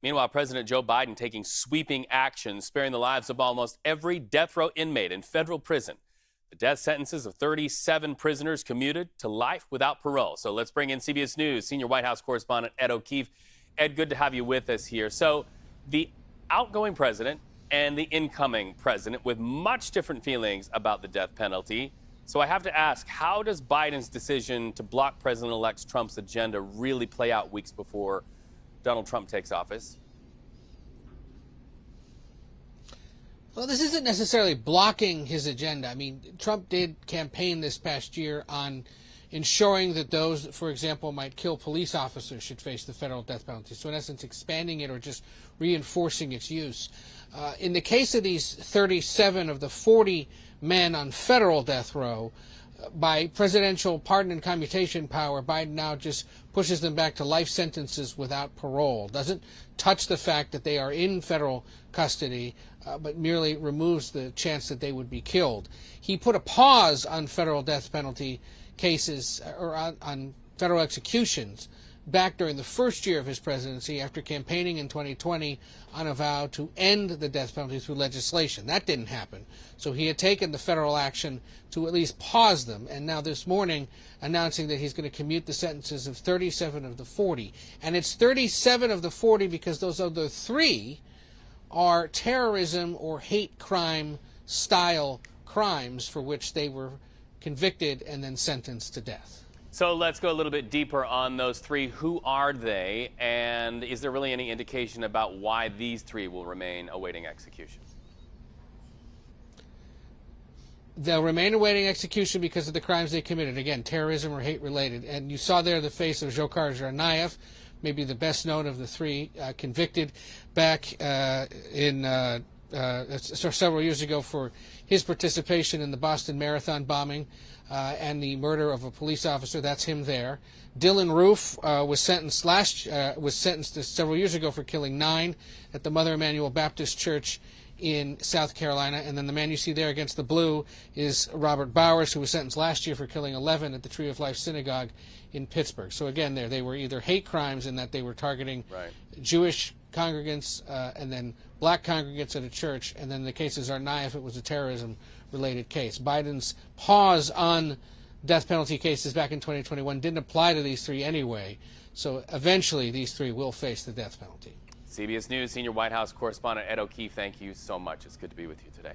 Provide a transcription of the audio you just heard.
Meanwhile, President Joe Biden taking sweeping action, sparing the lives of almost every death row inmate in federal prison. The death sentences of 37 prisoners commuted to life without parole. So let's bring in CBS News senior White House correspondent Ed O'Keefe. Ed, good to have you with us here. So the outgoing president and the incoming president with much different feelings about the death penalty. So I have to ask, how does Biden's decision to block President-elect Trump's agenda really play out weeks before Donald Trump takes office? Well, this isn't necessarily blocking his agenda. I mean, Trump did campaign this past year on ensuring that those, for example, might kill police officers should face the federal death penalty. So in essence, expanding it or just reinforcing its use. In the case of these 37 of the 40 men on federal death row, by presidential pardon and commutation power, Biden now just pushes them back to life sentences without parole. Doesn't touch the fact that they are in federal custody, but merely removes the chance that they would be killed. He put a pause on federal death penalty cases, or on federal executions, back during the first year of his presidency after campaigning in 2020 on a vow to end the death penalty through legislation. That didn't happen. So he had taken the federal action to at least pause them, and now this morning announcing that he's going to commute the sentences of 37 of the 40. And it's 37 of the 40 because those other 3 are terrorism or hate crime style crimes for which they were convicted and then sentenced to death. So let's go a little bit deeper on those 3. Who are they? And is there really any indication about why these 3 will remain awaiting execution? They'll remain awaiting execution because of the crimes they committed. Again, terrorism or hate related. And you saw there the face of Dzhokhar Tsarnaev, maybe the best known of the 3 convicted back several years ago for his participation in the Boston Marathon bombing and the murder of a police officer. That's him there. Dylan Roof was sentenced several years ago for killing 9 at the Mother Emanuel Baptist Church in South Carolina. And then the man you see there against the blue is Robert Bowers, who was sentenced last year for killing 11 at the Tree of Life Synagogue in Pittsburgh. So again, they were either hate crimes in that they were targeting Jewish congregants and then black congregants at a church, and then the case of Tsarnaev, it was a terrorism-related case. Biden's pause on death penalty cases back in 2021 didn't apply to these 3 anyway, so eventually these 3 will face the death penalty. CBS News senior White House correspondent Ed O'Keefe, thank you so much. It's good to be with you today.